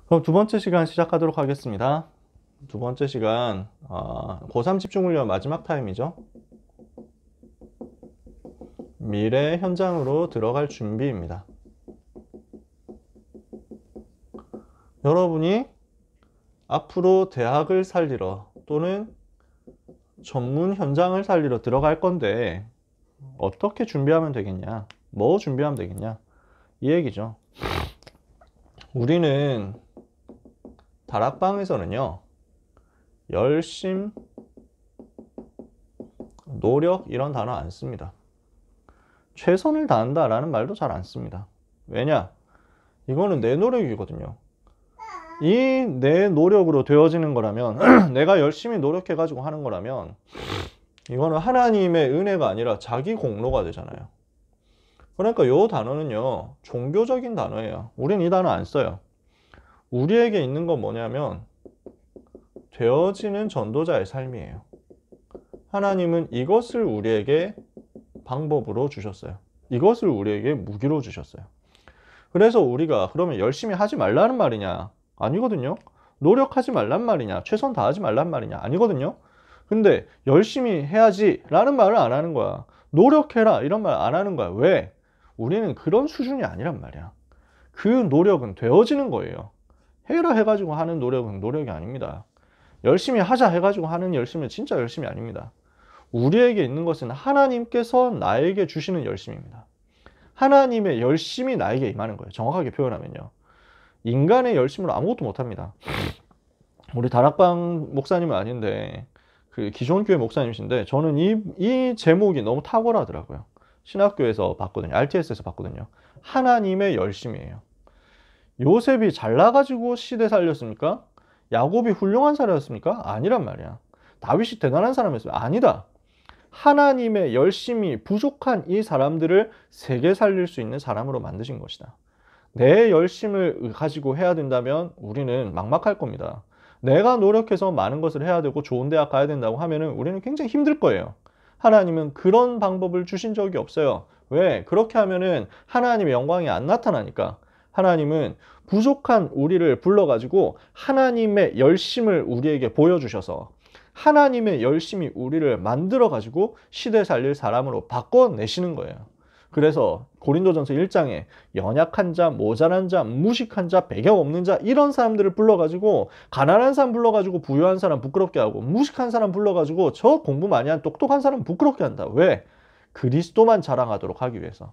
그럼 두 번째 시간 시작하도록 하겠습니다. 두 번째 시간 고3 집중훈련 마지막 타임이죠. 미래 현장으로 들어갈 준비입니다. 여러분이 앞으로 대학을 살리러 또는 전문 현장을 살리러 들어갈 건데 어떻게 준비하면 되겠냐? 뭐 준비하면 되겠냐? 이 얘기죠. 우리는 다락방에서는요, 열심, 노력 이런 단어 안 씁니다. 최선을 다한다 라는 말도 잘 안 씁니다. 왜냐? 이거는 내 노력이거든요. 이 내 노력으로 되어지는 거라면 내가 열심히 노력해 가지고 하는 거라면 이거는 하나님의 은혜가 아니라 자기 공로가 되잖아요. 그러니까 이 단어는요, 종교적인 단어예요. 우린 이 단어 안 써요. 우리에게 있는 건 뭐냐면 되어지는 전도자의 삶이에요. 하나님은 이것을 우리에게 방법으로 주셨어요. 이것을 우리에게 무기로 주셨어요. 그래서 우리가 그러면 열심히 하지 말라는 말이냐? 아니거든요. 노력하지 말란 말이냐? 최선 다하지 말란 말이냐? 아니거든요. 근데 열심히 해야지 라는 말을 안 하는 거야. 노력해라 이런 말 안 하는 거야. 왜? 우리는 그런 수준이 아니란 말이야. 그 노력은 되어지는 거예요. 해라 해가지고 하는 노력은 노력이 아닙니다. 열심히 하자 해가지고 하는 열심은 진짜 열심이 아닙니다. 우리에게 있는 것은 하나님께서 나에게 주시는 열심입니다. 하나님의 열심이 나에게 임하는 거예요. 정확하게 표현하면요. 인간의 열심으로 아무것도 못합니다. 우리 다락방 목사님은 아닌데 그 기존 교회 목사님이신데 저는 이 제목이 너무 탁월하더라고요. 신학교에서 봤거든요. RTS에서 봤거든요. 하나님의 열심이에요. 요셉이 잘나가지고 시대 살렸습니까? 야곱이 훌륭한 사람이었습니까? 아니란 말이야. 다윗이 대단한 사람이었습니까? 아니다. 하나님의 열심이 부족한 이 사람들을 세계 살릴 수 있는 사람으로 만드신 것이다. 내 열심을 가지고 해야 된다면 우리는 막막할 겁니다. 내가 노력해서 많은 것을 해야 되고 좋은 대학 가야 된다고 하면은 우리는 굉장히 힘들 거예요. 하나님은 그런 방법을 주신 적이 없어요. 왜? 그렇게 하면은 하나님의 영광이 안 나타나니까. 하나님은 부족한 우리를 불러가지고 하나님의 열심을 우리에게 보여주셔서 하나님의 열심이 우리를 만들어가지고 시대 살릴 사람으로 바꿔내시는 거예요. 그래서 고린도전서 1장에 연약한 자, 모자란 자, 무식한 자, 배경 없는 자 이런 사람들을 불러가지고 가난한 사람 불러가지고 부유한 사람 부끄럽게 하고 무식한 사람 불러가지고 저 공부 많이 한 똑똑한 사람 부끄럽게 한다. 왜? 그리스도만 자랑하도록 하기 위해서.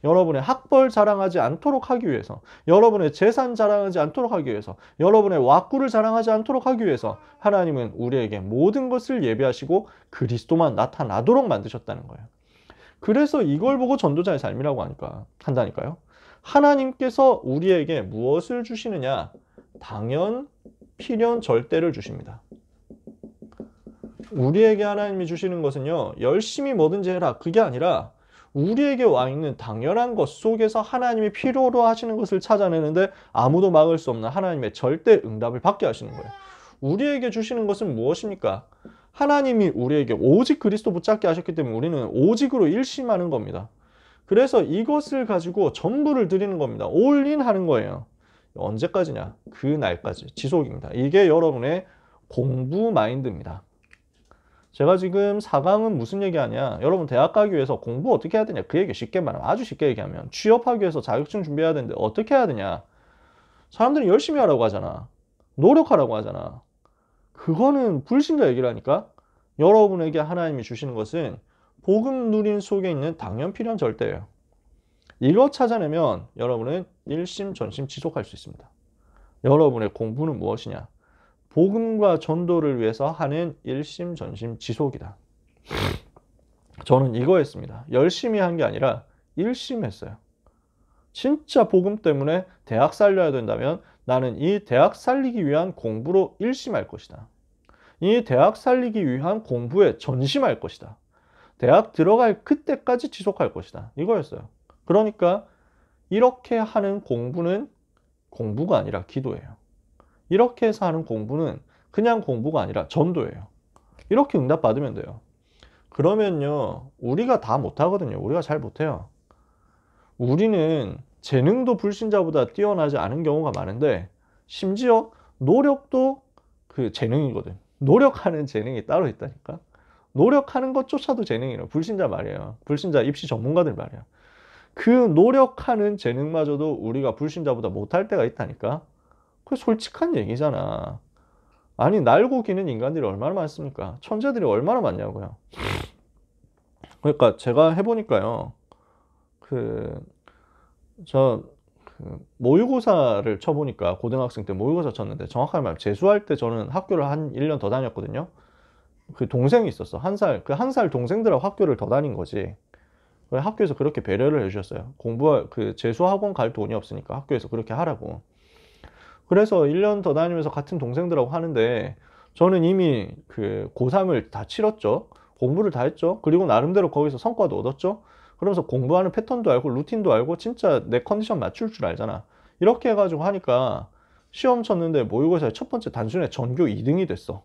여러분의 학벌 자랑하지 않도록 하기 위해서, 여러분의 재산 자랑하지 않도록 하기 위해서, 여러분의 왁구를 자랑하지 않도록 하기 위해서 하나님은 우리에게 모든 것을 예비하시고 그리스도만 나타나도록 만드셨다는 거예요. 그래서 이걸 보고 전도자의 삶이라고 한다니까요. 하나님께서 우리에게 무엇을 주시느냐? 당연, 필연, 절대를 주십니다. 우리에게 하나님이 주시는 것은요, 열심히 뭐든지 해라 그게 아니라 우리에게 와 있는 당연한 것 속에서 하나님이 필요로 하시는 것을 찾아내는데 아무도 막을 수 없는 하나님의 절대 응답을 받게 하시는 거예요. 우리에게 주시는 것은 무엇입니까? 하나님이 우리에게 오직 그리스도 붙잡게 하셨기 때문에 우리는 오직으로 일심하는 겁니다. 그래서 이것을 가지고 전부를 드리는 겁니다. 올인하는 거예요. 언제까지냐? 그 날까지 지속입니다. 이게 여러분의 공부 마인드입니다. 제가 지금 4강은 무슨 얘기하냐? 여러분 대학 가기 위해서 공부 어떻게 해야 되냐? 그 얘기 쉽게 말하면, 아주 쉽게 얘기하면 취업하기 위해서 자격증 준비해야 되는데 어떻게 해야 되냐? 사람들이 열심히 하라고 하잖아. 노력하라고 하잖아. 그거는 불신자 얘기라니까? 여러분에게 하나님이 주시는 것은 복음 누린 속에 있는 당연 필연 절대예요. 이거 찾아내면 여러분은 일심 전심 지속할 수 있습니다. 여러분의 공부는 무엇이냐? 복음과 전도를 위해서 하는 일심 전심 지속이다. 저는 이거 했습니다. 열심히 한 게 아니라 일심했어요. 진짜 복음 때문에 대학 살려야 된다면 나는 이 대학 살리기 위한 공부로 일심할 것이다. 이 대학 살리기 위한 공부에 전심할 것이다. 대학 들어갈 그때까지 지속할 것이다. 이거였어요. 그러니까 이렇게 하는 공부는 공부가 아니라 기도예요. 이렇게 해서 하는 공부는 그냥 공부가 아니라 전도예요. 이렇게 응답받으면 돼요. 그러면요, 우리가 다 못하거든요. 우리가 잘 못해요. 우리는 재능도 불신자보다 뛰어나지 않은 경우가 많은데 심지어 노력도 그 재능이거든. 노력하는 재능이 따로 있다니까. 노력하는 것조차도 재능이에요. 불신자 말이에요. 불신자 입시 전문가들 말이야. 그 노력하는 재능마저도 우리가 불신자보다 못할 때가 있다니까. 그게 솔직한 얘기잖아. 아니, 날고 기는 인간들이 얼마나 많습니까? 천재들이 얼마나 많냐고요. 그러니까 제가 해보니까요. 모의고사를 쳐보니까, 고등학생 때 모의고사 쳤는데, 정확하게 말하면 재수할 때 저는 학교를 한 1년 더 다녔거든요. 그 동생이 있었어. 그 한 살 동생들하고 학교를 더 다닌 거지. 학교에서 그렇게 배려를 해주셨어요. 재수학원 갈 돈이 없으니까 학교에서 그렇게 하라고. 그래서 1년 더 다니면서 같은 동생들하고 하는데, 저는 이미 그 고3을 다 치렀죠. 공부를 다 했죠. 그리고 나름대로 거기서 성과도 얻었죠. 그러면서 공부하는 패턴도 알고 루틴도 알고 진짜 내 컨디션 맞출 줄 알잖아. 이렇게 해가지고 하니까 시험 쳤는데 모의고사에 첫 번째 단순에 전교 2등이 됐어.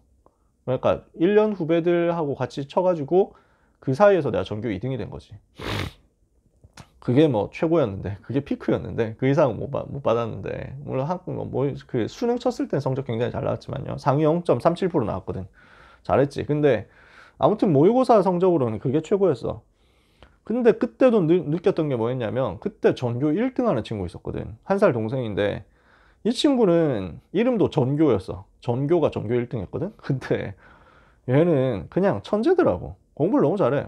그러니까 1년 후배들하고 같이 쳐가지고 그 사이에서 내가 전교 2등이 된 거지. 그게 뭐 최고였는데, 그게 피크였는데, 그 이상은 못 받았는데, 물론 그 수능 쳤을 땐 성적 굉장히 잘 나왔지만요. 상위 0.37% 나왔거든. 잘했지. 근데 아무튼 모의고사 성적으로는 그게 최고였어. 근데 그때도 느꼈던 게 뭐였냐면, 그때 전교 1등 하는 친구 있었거든. 한 살 동생인데, 이 친구는 이름도 전교였어. 전교가 전교 1등 했거든. 근데 얘는 그냥 천재더라고. 공부를 너무 잘해.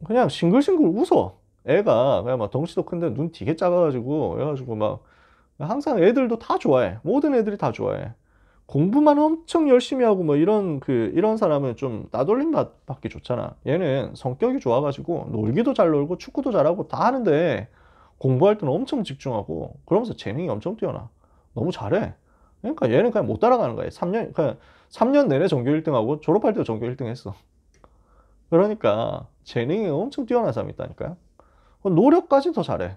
그냥 싱글싱글 웃어. 애가 그냥 막 덩치도 큰데 눈 되게 작아가지고, 해가지고 막 항상 애들도 다 좋아해. 모든 애들이 다 좋아해. 공부만 엄청 열심히 하고 뭐 이런 사람은 좀 따돌림 받기 좋잖아. 얘는 성격이 좋아가지고 놀기도 잘 놀고 축구도 잘하고 다 하는데 공부할 때는 엄청 집중하고 그러면서 재능이 엄청 뛰어나. 너무 잘해. 그러니까 얘는 그냥 못 따라가는 거야. 그냥 3년 내내 전교 1등하고 졸업할 때도 전교 1등 했어. 그러니까 재능이 엄청 뛰어난 사람이 있다니까요. 노력까지 더 잘해.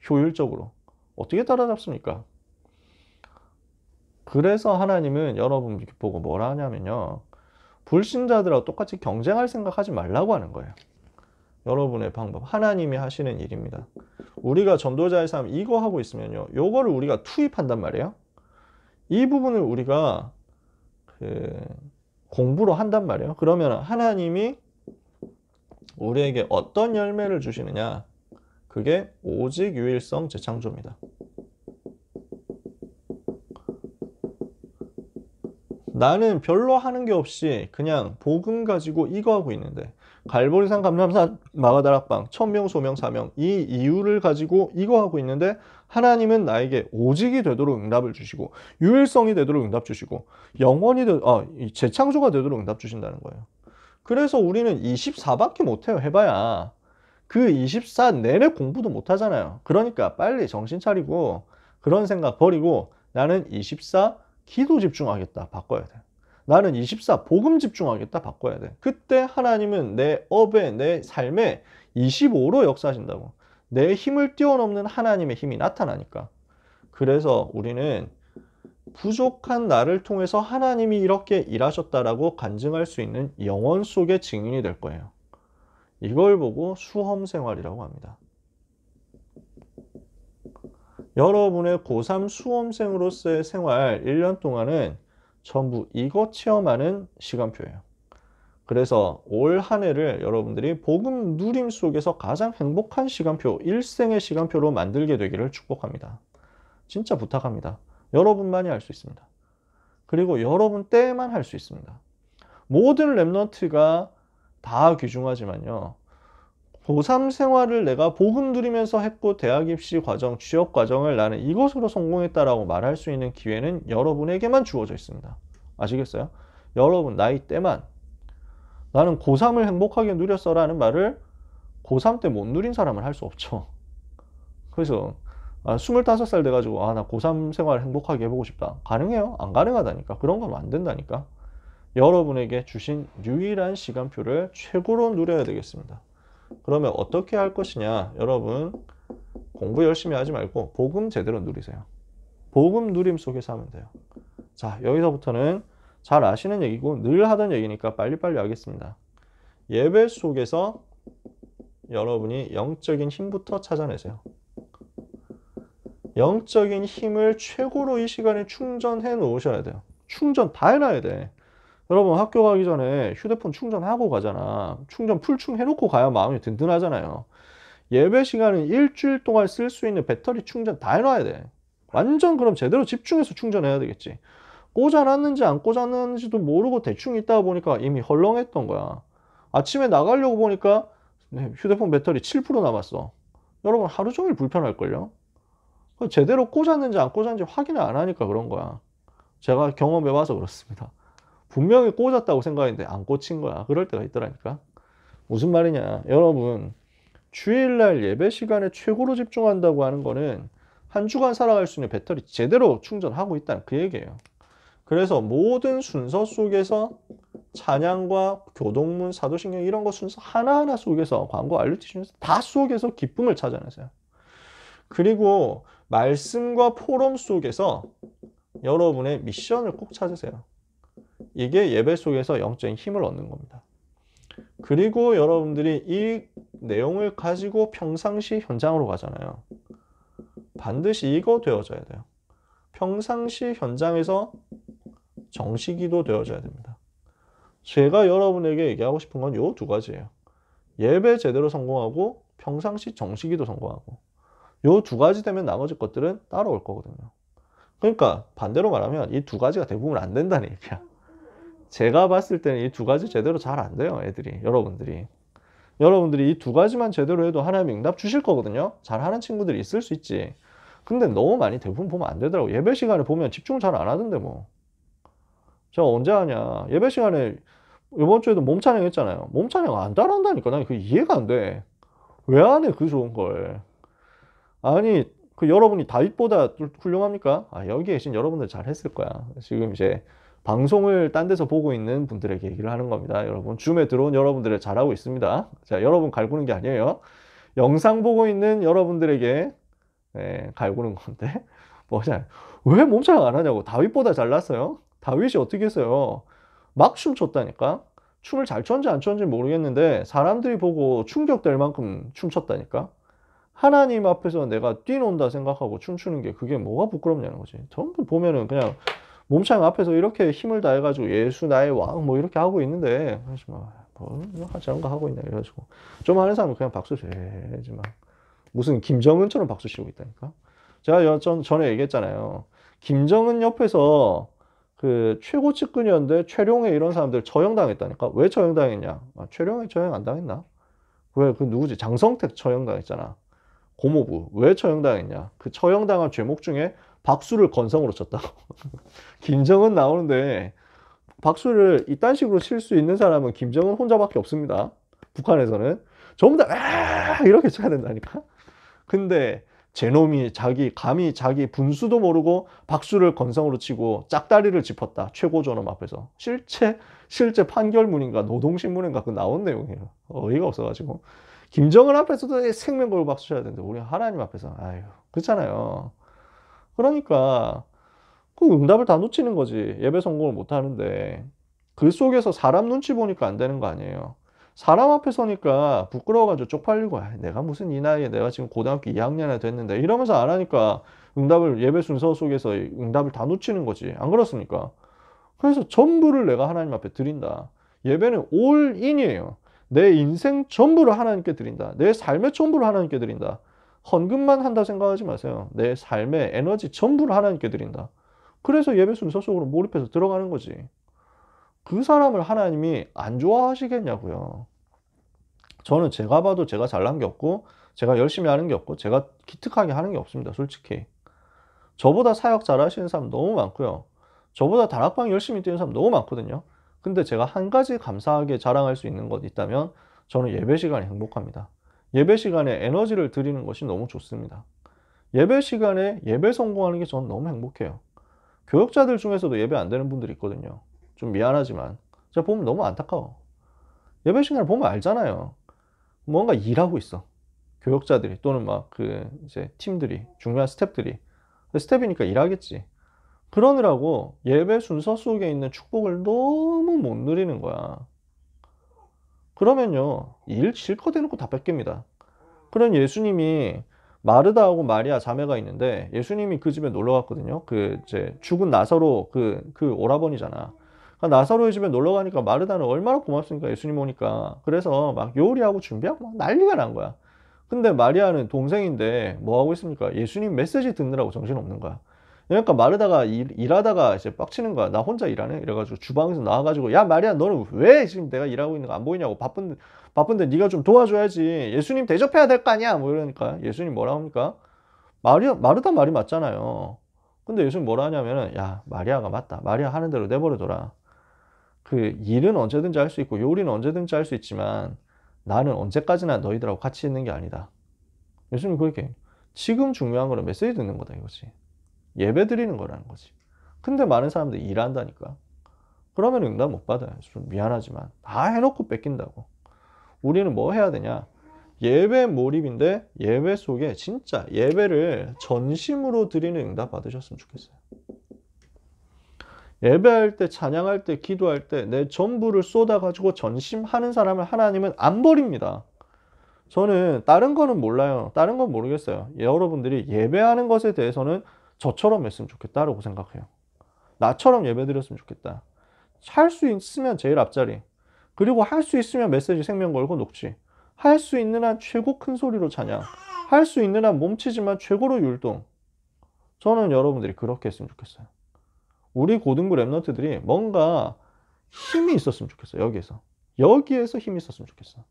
효율적으로. 어떻게 따라잡습니까? 그래서 하나님은 여러분 보고 뭐라 하냐면요. 불신자들하고 똑같이 경쟁할 생각하지 말라고 하는 거예요. 여러분의 방법. 하나님이 하시는 일입니다. 우리가 전도자의 삶 이거 하고 있으면요. 요거를 우리가 투입한단 말이에요. 이 부분을 우리가 공부로 한단 말이에요. 그러면 하나님이 우리에게 어떤 열매를 주시느냐? 그게 오직 유일성 재창조입니다. 나는 별로 하는 게 없이 그냥 복음 가지고 이거 하고 있는데 갈보리산 감람산 마가다락방 천명 소명 사명 이 이유를 가지고 이거 하고 있는데 하나님은 나에게 오직이 되도록 응답을 주시고 유일성이 되도록 응답 주시고 영원히 재창조가 되도록 응답 주신다는 거예요. 그래서 우리는 24밖에 못해요. 해봐야 그 24 내내 공부도 못하잖아요. 그러니까 빨리 정신 차리고 그런 생각 버리고 나는 24 기도 집중하겠다 바꿔야 돼. 나는 24 복음 집중하겠다 바꿔야 돼. 그때 하나님은 내 업에 내 삶에 25로 역사하신다고. 내 힘을 뛰어넘는 하나님의 힘이 나타나니까. 그래서 우리는 부족한 나를 통해서 하나님이 이렇게 일하셨다라고 간증할 수 있는 영원 속의 증인이 될 거예요. 이걸 보고 수험생활이라고 합니다. 여러분의 고3 수험생으로서의 생활 1년 동안은 전부 이거 체험하는 시간표예요. 그래서 올 한 해를 여러분들이 복음 누림 속에서 가장 행복한 시간표, 일생의 시간표로 만들게 되기를 축복합니다. 진짜 부탁합니다. 여러분만이 할 수 있습니다. 그리고 여러분 때만 할 수 있습니다. 모든 랩런트가 다 귀중하지만요. 고3 생활을 내가 복음 누리면서 했고 대학 입시 과정, 취업 과정을 나는 이것으로 성공했다라고 말할 수 있는 기회는 여러분에게만 주어져 있습니다. 아시겠어요? 여러분 나이 때만 나는 고3을 행복하게 누렸어라는 말을 고3 때 못 누린 사람은 할 수 없죠. 그래서 25살 돼가지고 나 고3 생활 행복하게 해보고 싶다. 가능해요? 안 가능하다니까. 그런 건 안 된다니까. 여러분에게 주신 유일한 시간표를 최고로 누려야 되겠습니다. 그러면 어떻게 할 것이냐? 여러분 공부 열심히 하지 말고 복음 제대로 누리세요. 복음 누림 속에서 하면 돼요. 자, 여기서부터는 잘 아시는 얘기고 늘 하던 얘기니까 빨리빨리 하겠습니다. 예배 속에서 여러분이 영적인 힘부터 찾아내세요. 영적인 힘을 최고로 이 시간에 충전해 놓으셔야 돼요. 충전 다 해놔야 돼. 여러분 학교 가기 전에 휴대폰 충전하고 가잖아. 충전 풀충 해놓고 가야 마음이 든든하잖아요. 예배 시간은 일주일 동안 쓸 수 있는 배터리 충전 다 해놔야 돼. 완전 그럼 제대로 집중해서 충전해야 되겠지. 꽂아놨는지 안 꽂아놨는지도 모르고 대충 있다가 보니까 이미 헐렁했던 거야. 아침에 나가려고 보니까 휴대폰 배터리 7% 남았어. 여러분 하루 종일 불편할걸요? 제대로 꽂았는지 안 꽂았는지 확인을 안 하니까 그런 거야. 제가 경험해봐서 그렇습니다. 분명히 꽂았다고 생각했는데 안 꽂힌 거야. 그럴 때가 있더라니까. 무슨 말이냐. 여러분 주일날 예배 시간에 최고로 집중한다고 하는 거는 한 주간 살아갈 수 있는 배터리 제대로 충전하고 있다는 그 얘기예요. 그래서 모든 순서 속에서 찬양과 교동문, 사도신경 이런 거 순서 하나하나 속에서 광고 알루티 중에서 다 속에서 기쁨을 찾아내세요. 그리고 말씀과 포럼 속에서 여러분의 미션을 꼭 찾으세요. 이게 예배 속에서 영적인 힘을 얻는 겁니다. 그리고 여러분들이 이 내용을 가지고 평상시 현장으로 가잖아요. 반드시 이거 되어져야 돼요. 평상시 현장에서 정시기도 되어져야 됩니다. 제가 여러분에게 얘기하고 싶은 건 요 두 가지예요. 예배 제대로 성공하고 평상시 정시기도 성공하고 요 두 가지 되면 나머지 것들은 따라올 거거든요. 그러니까 반대로 말하면 이 두 가지가 대부분 안 된다는 얘기야. 제가 봤을 때는 이 두 가지 제대로 잘 안 돼요. 애들이 여러분들이 이 두 가지만 제대로 해도 하나님이 응답 주실 거거든요. 잘하는 친구들이 있을 수 있지. 근데 너무 많이 대부분 보면 안 되더라고. 예배 시간에 보면 집중을 잘 안 하던데 뭐. 제가 언제 하냐. 예배 시간에 이번 주에도 몸찬양 했잖아요. 몸찬양 안 따라한다니까. 난 그게 이해가 안 돼. 왜 안 해? 그 좋은 걸. 아니 그 여러분이 다윗보다 훌륭합니까? 아, 여기 계신 여러분들 잘 했을 거야. 지금 이제 방송을 딴 데서 보고 있는 분들에게 얘기를 하는 겁니다. 여러분 줌에 들어온 여러분들을 잘하고 있습니다. 자, 여러분 갈구는 게 아니에요. 영상 보고 있는 여러분들에게 갈구는 건데 뭐냐, 왜 몸짱 안 하냐고. 다윗보다 잘났어요. 다윗이 어떻게 했어요? 막 춤췄다니까. 춤을 잘 췄는지 안 췄는지 모르겠는데 사람들이 보고 충격될 만큼 춤췄다니까. 하나님 앞에서 내가 뛰논다 생각하고 춤추는 게 그게 뭐가 부끄럽냐는 거지. 전부 보면은 그냥 몸창 앞에서 이렇게 힘을 다해가지고 예수 나의 왕 뭐 이렇게 하고 있는데 뭐 저런 거 하고 있네 이래가지고 좀 하는 사람은 그냥 박수 쳐야지 막 무슨 김정은처럼 박수 치고 있다니까. 제가 전에 얘기했잖아요. 김정은 옆에서 그 최고 측근이었는데 최룡해 이런 사람들 처형당했다니까. 왜 처형당했냐? 아, 최룡해 처형 안 당했나? 왜 그 누구지? 장성택 처형당했잖아. 고모부. 왜 처형당했냐? 그 처형당한 죄목 중에 박수를 건성으로 쳤다고. 김정은 나오는데 박수를 이딴 식으로 칠 수 있는 사람은 김정은 혼자밖에 없습니다. 북한에서는. 전부 다 이렇게 쳐야 된다니까. 근데 제놈이 감히 자기 분수도 모르고 박수를 건성으로 치고 짝다리를 짚었다. 최고 존엄 앞에서. 실제 판결문인가 노동신문인가 그 나온 내용이에요. 어이가 없어가지고. 김정은 앞에서도 생명 걸고 박수 쳐야 되는데 우리 하나님 앞에서 아유 그렇잖아요. 그러니까 그 응답을 다 놓치는 거지. 예배 성공을 못 하는데 그 속에서 사람 눈치 보니까 안 되는 거 아니에요. 사람 앞에 서니까 부끄러워가지고 쪽팔리고 내가 무슨 이 나이에 내가 지금 고등학교 2학년이나 됐는데 이러면서 안 하니까 응답을 예배 순서 속에서 응답을 다 놓치는 거지. 안 그렇습니까? 그래서 전부를 내가 하나님 앞에 드린다. 예배는 올인이에요. 내 인생 전부를 하나님께 드린다. 내 삶의 전부를 하나님께 드린다. 헌금만 한다 생각하지 마세요. 내 삶의 에너지 전부를 하나님께 드린다. 그래서 예배 순서 속으로 몰입해서 들어가는 거지. 그 사람을 하나님이 안 좋아하시겠냐고요. 저는 제가 봐도 제가 잘난 게 없고 제가 열심히 하는 게 없고 제가 기특하게 하는 게 없습니다. 솔직히. 저보다 사역 잘하시는 사람 너무 많고요. 저보다 다락방 열심히 뛰는 사람 너무 많거든요. 근데 제가 한 가지 감사하게 자랑할 수 있는 것 있다면 저는 예배 시간이 행복합니다. 예배 시간에 에너지를 드리는 것이 너무 좋습니다. 예배 시간에 예배 성공하는 게 저는 너무 행복해요. 교역자들 중에서도 예배 안 되는 분들이 있거든요. 좀 미안하지만 제가 보면 너무 안타까워. 예배 시간을 보면 알잖아요. 뭔가 일하고 있어. 교역자들이 또는 막 그 이제 팀들이 중요한 스태프들이 스텝이니까 일하겠지. 그러느라고 예배 순서 속에 있는 축복을 너무 못 누리는 거야. 그러면요 일 실컷 해놓고 다 뺏깁니다. 그런 예수님이 마르다하고 마리아 자매가 있는데 예수님이 그 집에 놀러 갔거든요. 그 이제 죽은 나사로 그 오라버니잖아. 그러니까 나사로의 집에 놀러 가니까 마르다는 얼마나 고맙습니까? 예수님 오니까. 그래서 막 요리하고 준비하고 막 난리가 난 거야. 근데 마리아는 동생인데 뭐 하고 있습니까? 예수님 메시지 듣느라고 정신없는 거야. 그러니까 마르다가 일하다가 이제 빡치는 거야. 나 혼자 일하네? 이래가지고 주방에서 나와가지고 야 마리아 너는 왜 지금 내가 일하고 있는 거 안 보이냐고 바쁜데 네가 좀 도와줘야지. 예수님 대접해야 될 거 아니야? 뭐 이러니까 예수님 뭐라 합니까? 마르다 말이 맞잖아요. 근데 예수님 뭐라 하냐면은 야 마리아가 맞다. 마리아 하는 대로 내버려둬라. 그 일은 언제든지 할 수 있고 요리는 언제든지 할 수 있지만 나는 언제까지나 너희들하고 같이 있는 게 아니다. 예수님 그렇게 지금 중요한 거는 메시지 듣는 거다 이거지. 예배 드리는 거라는 거지. 근데 많은 사람들이 일한다니까. 그러면 응답 못 받아요. 좀 미안하지만 다 해놓고 뺏긴다고. 우리는 뭐 해야 되냐? 예배 몰입인데 예배 속에 진짜 예배를 전심으로 드리는 응답 받으셨으면 좋겠어요. 예배할 때, 찬양할 때, 기도할 때 내 전부를 쏟아가지고 전심하는 사람을 하나님은 안 버립니다. 저는 다른 거는 몰라요. 다른 건 모르겠어요. 여러분들이 예배하는 것에 대해서는 저처럼 했으면 좋겠다라고 생각해요. 나처럼 예배 드렸으면 좋겠다. 할 수 있으면 제일 앞자리. 그리고 할 수 있으면 메시지 생명 걸고 녹지. 할 수 있는 한 최고 큰 소리로 찬양. 할 수 있는 한 몸치지만 최고로 율동. 저는 여러분들이 그렇게 했으면 좋겠어요. 우리 고등부 랩런트들이 뭔가 힘이 있었으면 좋겠어요. 여기에서 힘이 있었으면 좋겠어.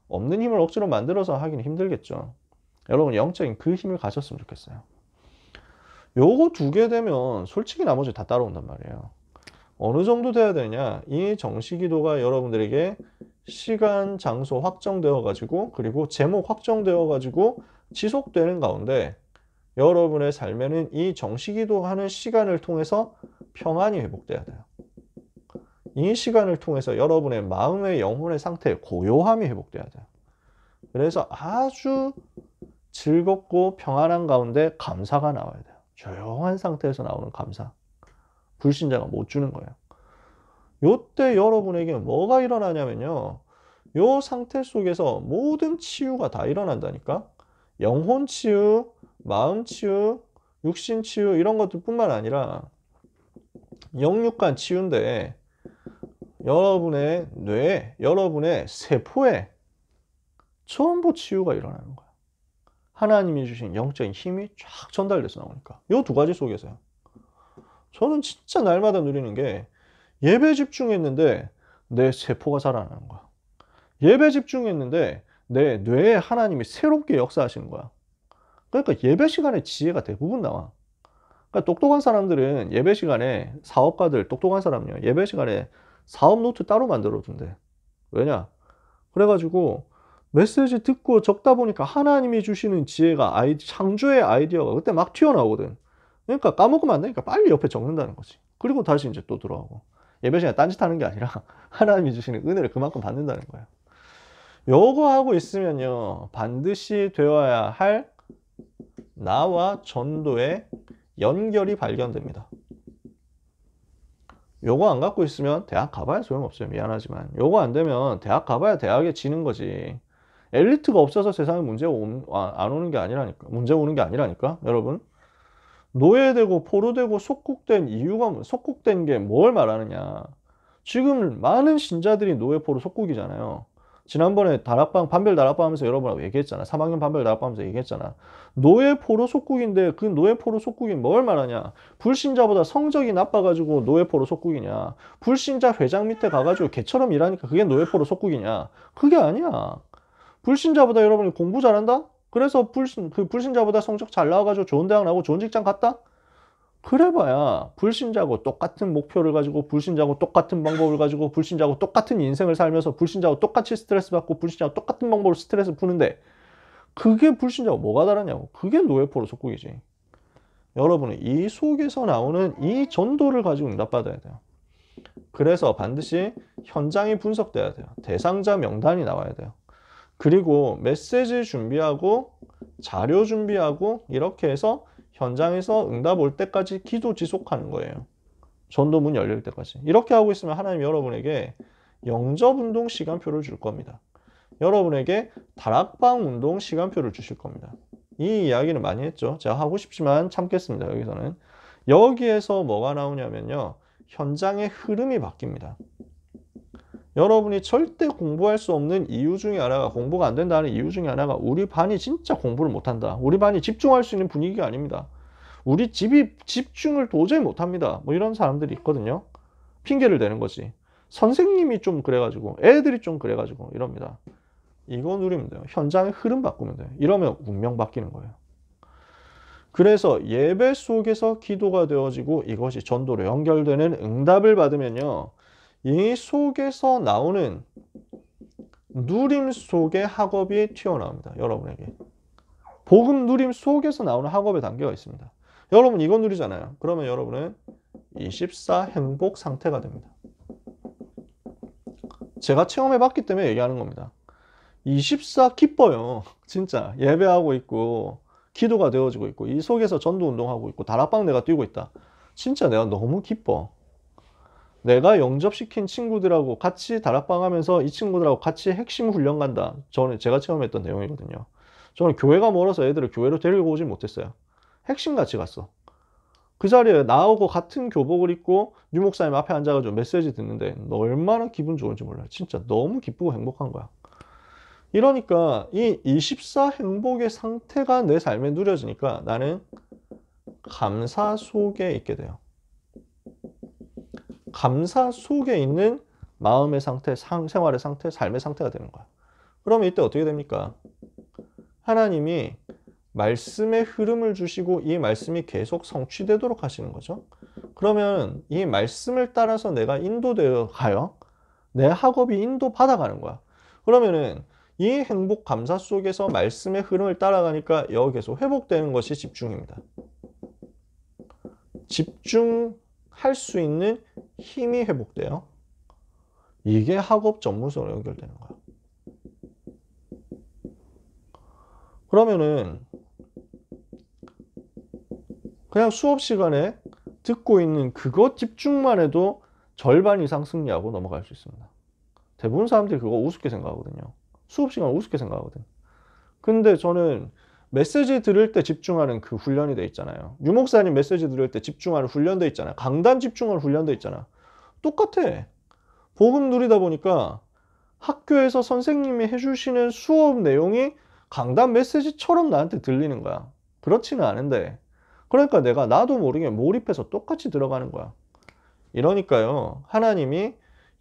없는 힘을 억지로 만들어서 하기는 힘들겠죠. 여러분 영적인 그 힘을 가졌으면 좋겠어요. 요거 두 개 되면 솔직히 나머지 다 따라온단 말이에요. 어느 정도 돼야 되냐? 이 정시기도가 여러분들에게 시간, 장소 확정되어 가지고 그리고 제목 확정되어 가지고 지속되는 가운데 여러분의 삶에는 이 정시기도 하는 시간을 통해서 평안이 회복돼야 돼요. 이 시간을 통해서 여러분의 마음의 영혼의 상태에 고요함이 회복돼야 돼요. 그래서 아주 즐겁고 평안한 가운데 감사가 나와야 돼요. 조용한 상태에서 나오는 감사. 불신자가 못 주는 거예요. 요때 여러분에게 뭐가 일어나냐면요. 요 상태 속에서 모든 치유가 다 일어난다니까. 영혼 치유, 마음 치유, 육신 치유 이런 것들 뿐만 아니라 영육간 치유인데 여러분의 뇌, 여러분의 세포에 전부 치유가 일어나는 거야. 하나님이 주신 영적인 힘이 쫙 전달돼서 나오니까. 요 두 가지 속에서요. 저는 진짜 날마다 누리는 게 예배 집중했는데 내 세포가 살아나는 거야. 예배 집중했는데 내 뇌에 하나님이 새롭게 역사하시는 거야. 그러니까 예배 시간에 지혜가 대부분 나와. 그러니까 똑똑한 사람들은 예배 시간에 사업가들 똑똑한 사람이요. 예배 시간에 사업 노트 따로 만들어 둔대. 왜냐? 그래가지고 메시지 듣고 적다 보니까 하나님이 주시는 지혜가 창조의 아이디어가 그때 막 튀어나오거든. 그러니까 까먹으면 안 되니까 빨리 옆에 적는다는 거지. 그리고 다시 이제 또 들어가고. 예배 시간에 딴짓하는 게 아니라 하나님이 주시는 은혜를 그만큼 받는다는 거예요. 요거 하고 있으면요. 반드시 되어야 할 나와 전도의 연결이 발견됩니다. 요거 안 갖고 있으면 대학 가봐야 소용없어요. 미안하지만. 요거 안 되면 대학 가봐야 대학에 지는 거지. 엘리트가 없어서 세상에 문제가 안 오는 게 아니라니까. 문제 오는 게 아니라니까. 여러분. 노예되고 포로되고 속국된 게 뭘 말하느냐. 지금 많은 신자들이 노예 포로 속국이잖아요. 지난번에 반별 다락방 하면서 여러분하고 얘기했잖아. 3학년 반별 다락방 하면서 얘기했잖아. 노예 포로 속국인데 그 노예 포로 속국이 뭘 말하냐. 불신자보다 성적이 나빠가지고 노예 포로 속국이냐. 불신자 회장 밑에 가가지고 개처럼 일하니까 그게 노예 포로 속국이냐. 그게 아니야. 불신자보다 여러분이 공부 잘한다? 그래서 불신자보다 성적 잘 나와가지고 좋은 대학 나오고 좋은 직장 갔다? 그래봐야 불신자고 똑같은 목표를 가지고 불신자고 똑같은 방법을 가지고 불신자고 똑같은 인생을 살면서 불신자고 똑같이 스트레스 받고 불신자고 똑같은 방법으로 스트레스 푸는데 그게 불신자고 뭐가 다르냐고. 그게 노예포로 속국이지. 여러분은 이 속에서 나오는 이 전도를 가지고 응답받아야 돼요. 그래서 반드시 현장이 분석돼야 돼요. 대상자 명단이 나와야 돼요. 그리고 메시지 준비하고 자료 준비하고 이렇게 해서 현장에서 응답 올 때까지 기도 지속하는 거예요. 전도문 열릴 때까지. 이렇게 하고 있으면 하나님 여러분에게 영접 운동 시간표를 줄 겁니다. 여러분에게 다락방 운동 시간표를 주실 겁니다. 이 이야기는 많이 했죠. 제가 하고 싶지만 참겠습니다. 여기서는. 여기에서 뭐가 나오냐면요. 현장의 흐름이 바뀝니다. 여러분이 절대 공부할 수 없는 이유 중에 하나가, 공부가 안 된다는 이유 중에 하나가 우리 반이 진짜 공부를 못한다. 우리 반이 집중할 수 있는 분위기가 아닙니다. 우리 집이 집중을 도저히 못합니다. 뭐 이런 사람들이 있거든요. 핑계를 대는 거지. 선생님이 좀 그래가지고, 애들이 좀 그래가지고 이럽니다. 이거 누리면 돼요. 현장의 흐름 바꾸면 돼요. 이러면 운명 바뀌는 거예요. 그래서 예배 속에서 기도가 되어지고 이것이 전도로 연결되는 응답을 받으면요. 이 속에서 나오는 누림 속의 학업이 튀어나옵니다. 여러분에게. 복음 누림 속에서 나오는 학업의 단계가 있습니다. 여러분 이거 누리잖아요. 그러면 여러분은 24 행복 상태가 됩니다. 제가 체험해봤기 때문에 얘기하는 겁니다. 24 기뻐요. 진짜 예배하고 있고 기도가 되어지고 있고 이 속에서 전도 운동하고 있고 다락방 내가 뛰고 있다. 진짜 내가 너무 기뻐. 내가 영접시킨 친구들하고 같이 다락방 하면서 이 친구들하고 같이 핵심 훈련 간다. 제가 체험했던 내용이거든요. 저는 교회가 멀어서 애들을 교회로 데리고 오지 못했어요. 핵심 같이 갔어. 그 자리에 나하고 같은 교복을 입고 유 목사님 앞에 앉아가지고 메시지 듣는데 얼마나 기분 좋은지 몰라요. 진짜 너무 기쁘고 행복한 거야. 이러니까 이 24 행복의 상태가 내 삶에 누려지니까 나는 감사 속에 있게 돼요. 감사 속에 있는 마음의 상태, 생활의 상태, 삶의 상태가 되는 거야. 그러면 이때 어떻게 됩니까? 하나님이 말씀의 흐름을 주시고 이 말씀이 계속 성취되도록 하시는 거죠. 그러면 이 말씀을 따라서 내가 인도되어 가요. 내 학업이 인도받아가는 거야. 그러면은 이 행복 감사 속에서 말씀의 흐름을 따라가니까 여기 계속 회복되는 것이 집중입니다. 집중할 수 있는 힘이 회복돼요. 이게 학업 전문성으로 연결되는 거야. 그러면은 그냥 수업 시간에 듣고 있는 그것 집중만 해도 절반 이상 승리하고 넘어갈 수 있습니다. 대부분 사람들이 그거 우습게 생각하거든요. 수업 시간 우습게 생각하거든. 근데 저는 메시지 들을 때 집중하는 그 훈련이 돼 있잖아요. 유 목사님 메시지 들을 때 집중하는 훈련돼 있잖아요. 강단 집중하는 훈련돼 있잖아. 똑같아. 복음 누리다 보니까 학교에서 선생님이 해주시는 수업 내용이 강단 메시지처럼 나한테 들리는 거야. 그렇지는 않은데. 그러니까 내가 나도 모르게 몰입해서 똑같이 들어가는 거야. 이러니까요. 하나님이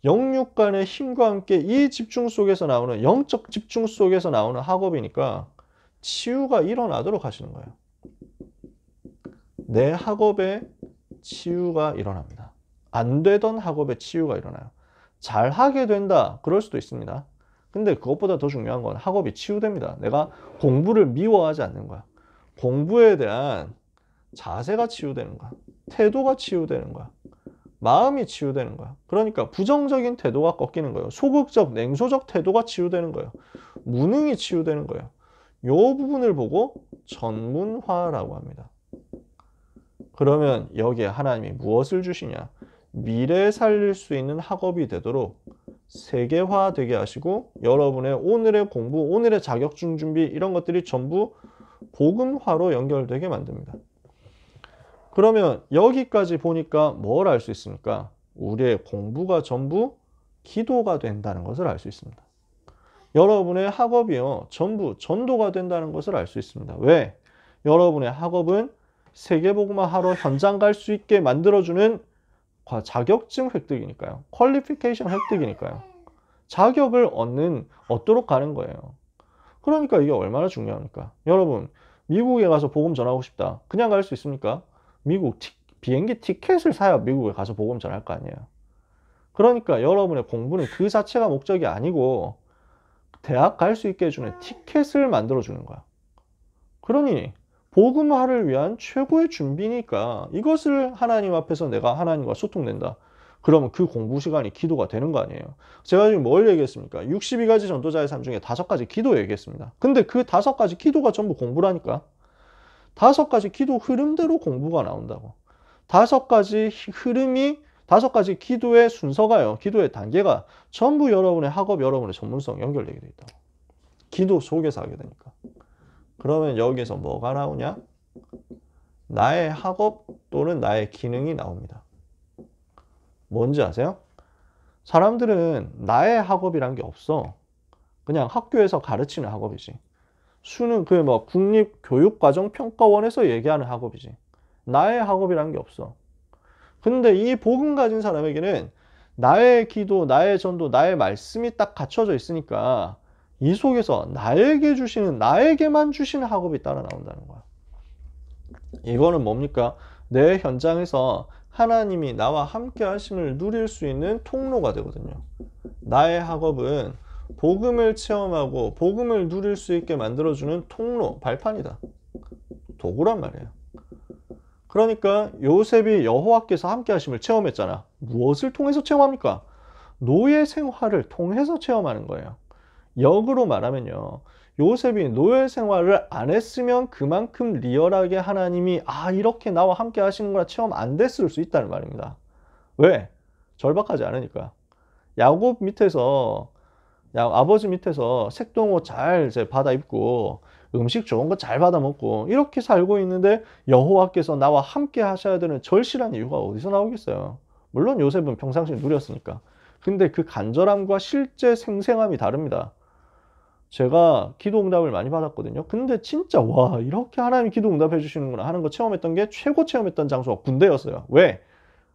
영육 간의 힘과 함께 이 집중 속에서 나오는 영적 집중 속에서 나오는 학업이니까 치유가 일어나도록 하시는 거예요. 내 학업에 치유가 일어납니다. 안 되던 학업에 치유가 일어나요. 잘하게 된다. 그럴 수도 있습니다. 근데 그것보다 더 중요한 건 학업이 치유됩니다. 내가 공부를 미워하지 않는 거야. 공부에 대한 자세가 치유되는 거야. 태도가 치유되는 거야. 마음이 치유되는 거야. 그러니까 부정적인 태도가 꺾이는 거예요. 소극적, 냉소적 태도가 치유되는 거예요. 무능이 치유되는 거예요. 이 부분을 보고 전문화라고 합니다. 그러면 여기에 하나님이 무엇을 주시냐? 미래에 살릴 수 있는 학업이 되도록 세계화되게 하시고 여러분의 오늘의 공부, 오늘의 자격증 준비 이런 것들이 전부 복음화로 연결되게 만듭니다. 그러면 여기까지 보니까 뭘 알 수 있습니까? 우리의 공부가 전부 기도가 된다는 것을 알 수 있습니다. 여러분의 학업이요, 전부 전도가 된다는 것을 알 수 있습니다. 왜? 여러분의 학업은 세계복음화 하러 현장 갈 수 있게 만들어주는 자격증 획득이니까요. 퀄리피케이션 획득이니까요. 자격을 얻도록 가는 거예요. 그러니까 이게 얼마나 중요합니까? 여러분, 미국에 가서 복음 전하고 싶다. 그냥 갈 수 있습니까? 미국 비행기 티켓을 사야 미국에 가서 복음 전할 거 아니에요. 그러니까 여러분의 공부는 그 자체가 목적이 아니고 대학 갈 수 있게 해주는 티켓을 만들어주는 거야. 그러니 복음화를 위한 최고의 준비니까 이것을 하나님 앞에서 내가 하나님과 소통된다. 그러면 그 공부 시간이 기도가 되는 거 아니에요. 제가 지금 뭘 얘기했습니까? 62가지 전도자의 삶 중에 5가지 기도 얘기했습니다. 근데 그 5가지 기도가 전부 공부라니까. 5가지 기도 흐름대로 공부가 나온다고. 5가지 흐름이 5가지 기도의 순서가요. 기도의 단계가 전부 여러분의 학업, 여러분의 전문성 연결되게 돼 있다고. 기도 속에서 하게 되니까. 그러면 여기서 뭐가 나오냐? 나의 학업 또는 나의 기능이 나옵니다. 뭔지 아세요? 사람들은 나의 학업이란 게 없어. 그냥 학교에서 가르치는 학업이지. 수능 그 뭐 국립교육과정평가원에서 얘기하는 학업이지. 나의 학업이란 게 없어. 근데 이 복음 가진 사람에게는 나의 기도, 나의 전도, 나의 말씀이 딱 갖춰져 있으니까 이 속에서 나에게 주시는, 나에게만 주시는 학업이 따라 나온다는 거야. 이거는 뭡니까? 내 현장에서 하나님이 나와 함께 하심을 누릴 수 있는 통로가 되거든요. 나의 학업은 복음을 체험하고 복음을 누릴 수 있게 만들어주는 통로, 발판이다. 도구란 말이에요. 그러니까 요셉이 여호와께서 함께 하심을 체험했잖아. 무엇을 통해서 체험합니까? 노예 생활을 통해서 체험하는 거예요. 역으로 말하면요. 요셉이 노예 생활을 안 했으면 그만큼 리얼하게 하나님이 이렇게 나와 함께 하시는 거라 체험 안 됐을 수 있다는 말입니다. 왜? 절박하지 않으니까. 야곱 밑에서 아버지 밑에서 색동옷 잘 이제 받아 입고 음식 좋은 거 잘 받아 먹고 이렇게 살고 있는데 여호와께서 나와 함께 하셔야 되는 절실한 이유가 어디서 나오겠어요? 물론 요셉은 평상시에 누렸으니까. 근데 그 간절함과 실제 생생함이 다릅니다. 제가 기도 응답을 많이 받았거든요. 근데 진짜 와 이렇게 하나님이 기도 응답해 주시는구나 하는 거 체험했던 게 최고 체험했던 장소가 군대였어요. 왜?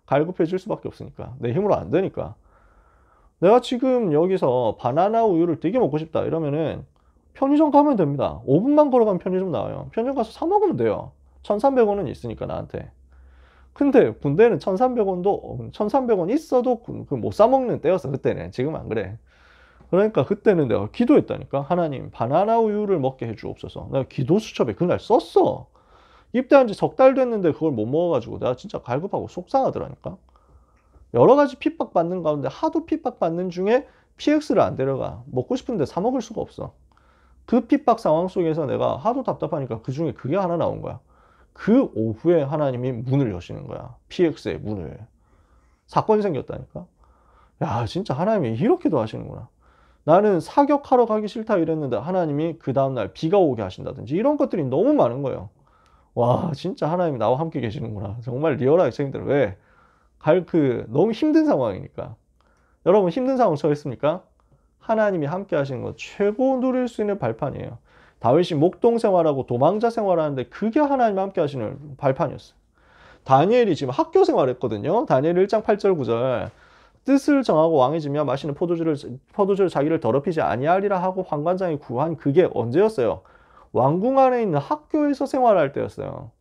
갈급해 줄 수밖에 없으니까. 내 힘으로 안 되니까. 내가 지금 여기서 바나나 우유를 되게 먹고 싶다 이러면은 편의점 가면 됩니다. 5분만 걸어가면 편의점 나와요. 편의점 가서 사 먹으면 돼요. 1,300원은 있으니까 나한테. 근데 군대는 1,300원 있어도 못 사 먹는 때였어. 그때는. 지금 안 그래. 그러니까 그때는 내가 기도했다니까. 하나님 바나나 우유를 먹게 해주옵소서. 내가 기도 수첩에 그날 썼어. 입대한 지 석 달 됐는데 그걸 못 먹어가지고 내가 진짜 갈급하고 속상하더라니까. 여러 가지 핍박받는 가운데 하도 핍박받는 중에 PX를 안 데려가. 먹고 싶은데 사 먹을 수가 없어. 그 핍박 상황 속에서 내가 하도 답답하니까 그 중에 그게 하나 나온 거야. 그 오후에 하나님이 문을 여시는 거야. PX의 문을. 사건이 생겼다니까. 야 진짜 하나님이 이렇게도 하시는구나. 나는 사격하러 가기 싫다 이랬는데 하나님이 그 다음날 비가 오게 하신다든지 이런 것들이 너무 많은 거예요. 와 진짜 하나님이 나와 함께 계시는구나. 정말 리얼하게 생각들어. 왜? 너무 힘든 상황이니까. 여러분 힘든 상황 처했습니까? 하나님이 함께 하시는 거 최고 누릴 수 있는 발판이에요. 다윗이 목동 생활하고 도망자 생활하는데 그게 하나님 함께 하시는 발판이었어요. 다니엘이 지금 학교 생활했거든요. 다니엘 1장 8절 9절 뜻을 정하고 왕이지며 마시는 포도주를 자기를 더럽히지 아니하리라 하고 환관장이 구한 그게 언제였어요? 왕궁 안에 있는 학교에서 생활할 때였어요.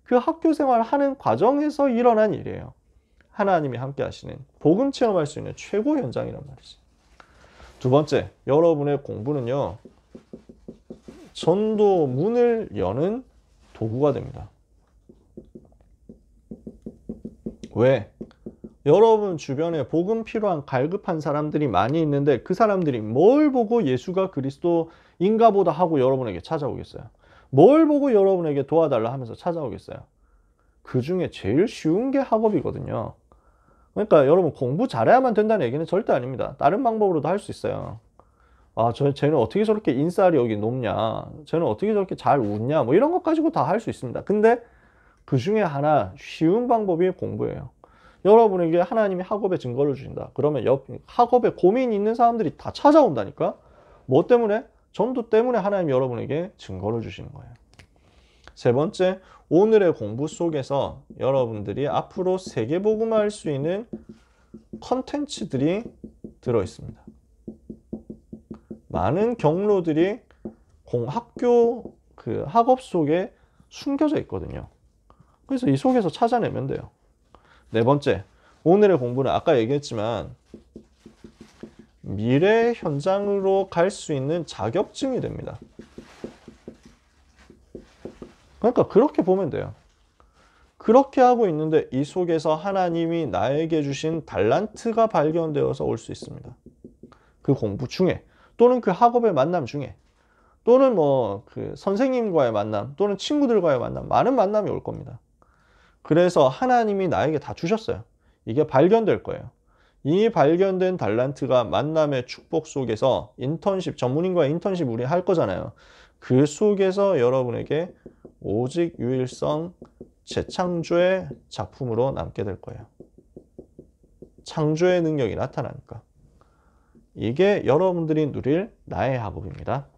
그 학교 생활하는 과정에서 일어난 일이에요. 하나님이 함께 하시는 복음 체험할 수 있는 최고 현장이란 말이지. 두 번째, 여러분의 공부는요. 전도 문을 여는 도구가 됩니다. 왜? 여러분 주변에 복음 필요한 갈급한 사람들이 많이 있는데 그 사람들이 뭘 보고 예수가 그리스도인가 보다 하고 여러분에게 찾아오겠어요? 뭘 보고 여러분에게 도와달라 하면서 찾아오겠어요? 그 중에 제일 쉬운 게 학업이거든요. 그러니까 여러분 공부 잘해야만 된다는 얘기는 절대 아닙니다. 다른 방법으로도 할 수 있어요. 쟤는 어떻게 저렇게 인싸리 여기 높냐? 쟤는 어떻게 저렇게 잘 웃냐? 뭐 이런 것 가지고 다 할 수 있습니다. 근데 그 중에 하나 쉬운 방법이 공부예요. 여러분에게 하나님이 학업의 증거를 주신다. 그러면 학업에 고민이 있는 사람들이 다 찾아온다니까? 뭐 때문에? 전도 때문에 하나님이 여러분에게 증거를 주시는 거예요. 세 번째, 오늘의 공부 속에서 여러분들이 앞으로 세계복음화할 수 있는 컨텐츠들이 들어있습니다. 많은 경로들이 학교 학업 속에 숨겨져 있거든요. 그래서 이 속에서 찾아내면 돼요. 네 번째, 오늘의 공부는 아까 얘기했지만 미래 현장으로 갈 수 있는 자격증이 됩니다. 그러니까 그렇게 보면 돼요. 그렇게 하고 있는데 이 속에서 하나님이 나에게 주신 달란트가 발견되어서 올 수 있습니다. 그 공부 중에 또는 그 학업의 만남 중에 또는 선생님과의 만남 또는 친구들과의 만남 많은 만남이 올 겁니다. 그래서 하나님이 나에게 다 주셨어요. 이게 발견될 거예요. 이 발견된 달란트가 만남의 축복 속에서 인턴십, 전문인과의 인턴십 우리 할 거잖아요. 그 속에서 여러분에게 오직 유일성 재창조의 작품으로 남게 될 거예요. 창조의 능력이 나타나니까. 이게 여러분들이 누릴 나의 학업입니다.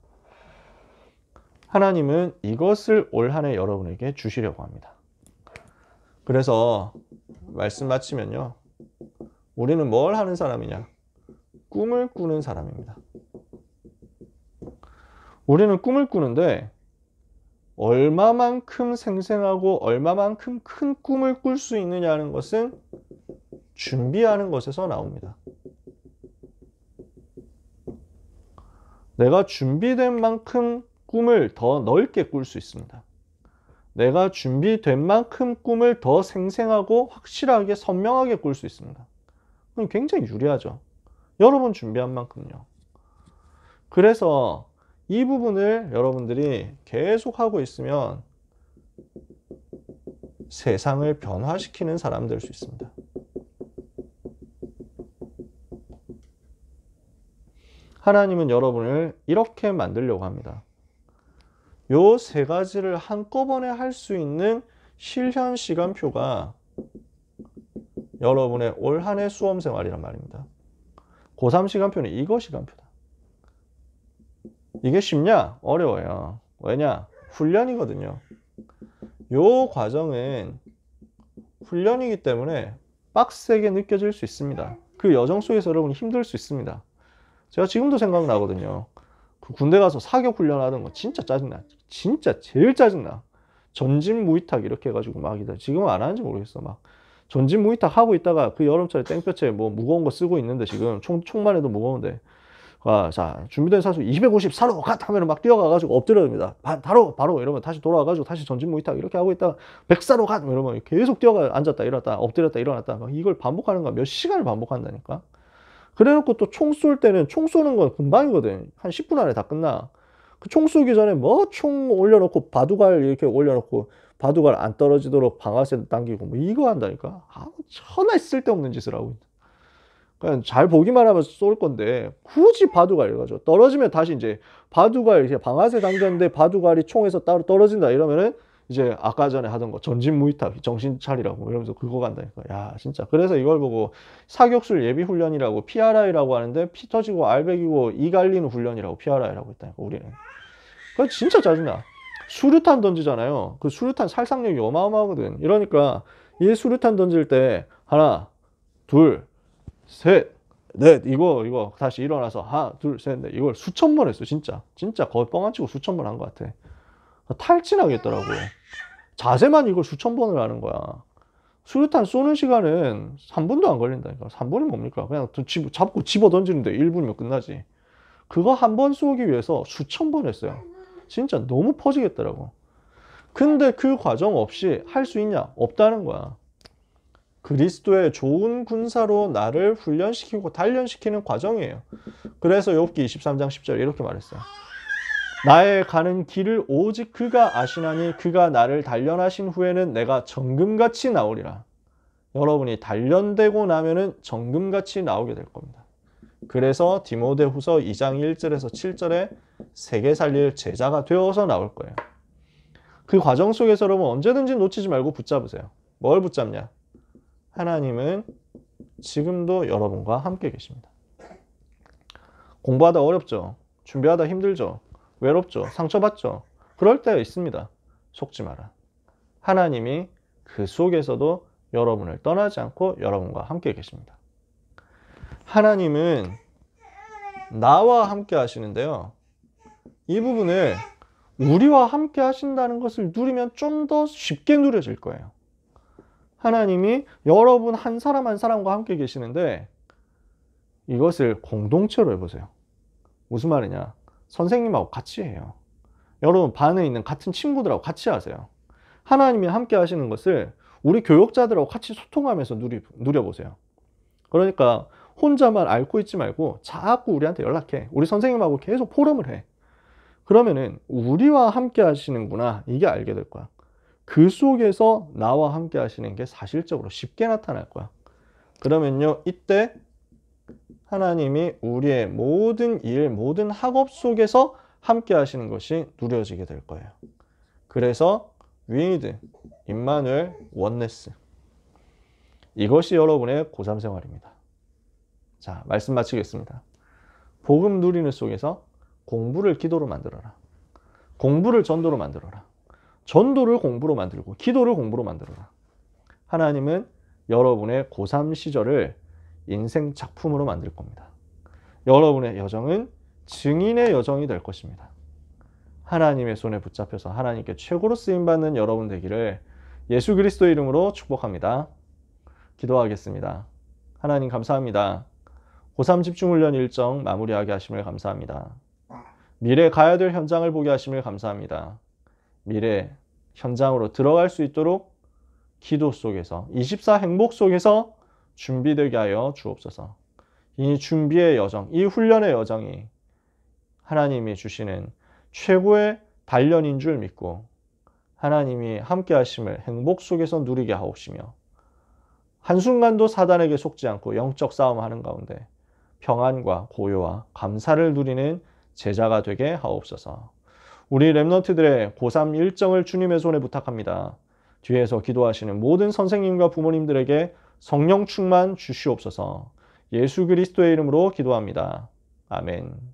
하나님은 이것을 올 한 해 여러분에게 주시려고 합니다. 그래서 말씀 마치면요. 우리는 뭘 하는 사람이냐? 꿈을 꾸는 사람입니다. 우리는 꿈을 꾸는데 얼마만큼 생생하고 얼마만큼 큰 꿈을 꿀 수 있느냐는 것은 준비하는 것에서 나옵니다. 내가 준비된 만큼 꿈을 더 넓게 꿀 수 있습니다. 내가 준비된 만큼 꿈을 더 생생하고 확실하게 선명하게 꿀 수 있습니다. 그럼 굉장히 유리하죠. 여러분 준비한 만큼요. 그래서 이 부분을 여러분들이 계속 하고 있으면 세상을 변화시키는 사람 될 수 있습니다. 하나님은 여러분을 이렇게 만들려고 합니다. 요 세 가지를 한꺼번에 할 수 있는 실현 시간표가 여러분의 올 한 해 수험 생활이란 말입니다. 고3 시간표는 이거 시간표다. 이게 쉽냐? 어려워요. 왜냐? 훈련이거든요. 요 과정은 훈련이기 때문에 빡세게 느껴질 수 있습니다. 그 여정 속에서 여러분이 힘들 수 있습니다. 제가 지금도 생각나거든요. 그 군대 가서 사격 훈련하던 거 진짜 짜증나. 진짜 제일 짜증나. 전진 무이탁 이렇게 해가지고 막 지금은 안 하는지 모르겠어. 막 전진 무이탁 하고 있다가 그 여름철에 땡볕에 뭐 무거운 거 쓰고 있는데 지금 총만 해도 무거운데 자 준비된 사수 250 사로 갓 하면 막 뛰어가가지고 엎드려집니다. 바로 이러면 다시 돌아와가지고 다시 전진 무이탁 이렇게 하고 있다가 100사로 갓 이러면 계속 뛰어가 앉았다 일어났다 엎드렸다 일어났다 막 이걸 반복하는 거야. 몇 시간을 반복한다니까. 그래놓고 또 총 쏠 때는 총 쏘는 건 금방이거든. 한 10분 안에 다 끝나. 그 총 쏘기 전에 뭐 총 올려놓고 바둑알 이렇게 올려놓고 바둑알 안 떨어지도록 방아쇠 당기고 뭐 이거 한다니까. 천하에 쓸데없는 짓을 하고 있다. 그냥 잘 보기만 하면 쏠 건데 굳이 바둑알 이래가지고 떨어지면 다시 이제 바둑알 이제 방아쇠 당겼는데 바둑알이 총에서 따로 떨어진다 이러면은 이제 아까 전에 하던 거 전진무이탁 정신 차리라고 이러면서 그거 간다니까. 야 진짜. 그래서 이걸 보고 사격술 예비훈련이라고 PRI라고 하는데 피 터지고 알배기고 이 갈리는 훈련이라고 PRI라고 했다니까 우리는. 그거 진짜 짜증나. 수류탄 던지잖아요. 그 수류탄 살상력이 어마어마하거든. 이러니까 이 수류탄 던질 때 하나 둘 셋 넷 이거 다시 일어나서 하나 둘 셋 넷 이걸 수천 번 했어. 진짜 거의 뻥 안 치고 수천 번 한 것 같아. 탈진하겠더라고. 자세만 이걸 수천 번을 하는 거야. 수류탄 쏘는 시간은 3분도 안 걸린다니까. 3분이 뭡니까? 그냥 잡고 집어 던지는데 1분이면 끝나지. 그거 한 번 쏘기 위해서 수천 번 했어요. 진짜 너무 퍼지겠더라고. 근데 그 과정 없이 할 수 있냐? 없다는 거야. 그리스도의 좋은 군사로 나를 훈련시키고 단련시키는 과정이에요. 그래서 욥기 23장 10절 이렇게 말했어요. 나의 가는 길을 오직 그가 아시나니 그가 나를 단련하신 후에는 내가 정금같이 나오리라. 여러분이 단련되고 나면은 정금같이 나오게 될 겁니다. 그래서 디모데후서 2장 1절에서 7절에 세계 살릴 제자가 되어서 나올 거예요. 그 과정 속에서 여러분 언제든지 놓치지 말고 붙잡으세요. 뭘 붙잡냐? 하나님은 지금도 여러분과 함께 계십니다. 공부하다 어렵죠? 준비하다 힘들죠? 외롭죠? 상처받죠? 그럴 때가 있습니다. 속지 마라. 하나님이 그 속에서도 여러분을 떠나지 않고 여러분과 함께 계십니다. 하나님은 나와 함께 하시는데요. 이 부분을 우리와 함께 하신다는 것을 누리면 좀 더 쉽게 누려질 거예요. 하나님이 여러분 한 사람 한 사람과 함께 계시는데 이것을 공동체로 해보세요. 무슨 말이냐? 선생님하고 같이 해요. 여러분 반에 있는 같은 친구들하고 같이 하세요. 하나님이 함께 하시는 것을 우리 교역자들하고 같이 소통하면서 누려보세요. 그러니까 혼자만 앓고 있지 말고 자꾸 우리한테 연락해. 우리 선생님하고 계속 포럼을 해. 그러면은 우리와 함께 하시는구나 이게 알게 될 거야. 그 속에서 나와 함께 하시는 게 사실적으로 쉽게 나타날 거야. 그러면요 이때 하나님이 우리의 모든 일, 모든 학업 속에서 함께 하시는 것이 누려지게 될 거예요. 그래서 with 임마누엘 원네스, 이것이 여러분의 고3 생활입니다. 자, 말씀 마치겠습니다. 복음 누리는 속에서 공부를 기도로 만들어라. 공부를 전도로 만들어라. 전도를 공부로 만들고 기도를 공부로 만들어라. 하나님은 여러분의 고3 시절을 인생 작품으로 만들 겁니다. 여러분의 여정은 증인의 여정이 될 것입니다. 하나님의 손에 붙잡혀서 하나님께 최고로 쓰임받는 여러분 되기를 예수 그리스도의 이름으로 축복합니다. 기도하겠습니다. 하나님 감사합니다. 고3 집중훈련 일정 마무리하게 하심을 감사합니다. 미래 가야 될 현장을 보게 하심을 감사합니다. 미래 현장으로 들어갈 수 있도록 기도 속에서 24 행복 속에서 준비되게 하여 주옵소서. 이 준비의 여정, 이 훈련의 여정이 하나님이 주시는 최고의 단련인 줄 믿고 하나님이 함께 하심을 행복 속에서 누리게 하옵시며 한순간도 사단에게 속지 않고 영적 싸움하는 가운데 평안과 고요와 감사를 누리는 제자가 되게 하옵소서. 우리 렘넌트들의 고3 일정을 주님의 손에 부탁합니다. 뒤에서 기도하시는 모든 선생님과 부모님들에게 성령 충만 주시옵소서. 예수 그리스도의 이름으로 기도합니다. 아멘.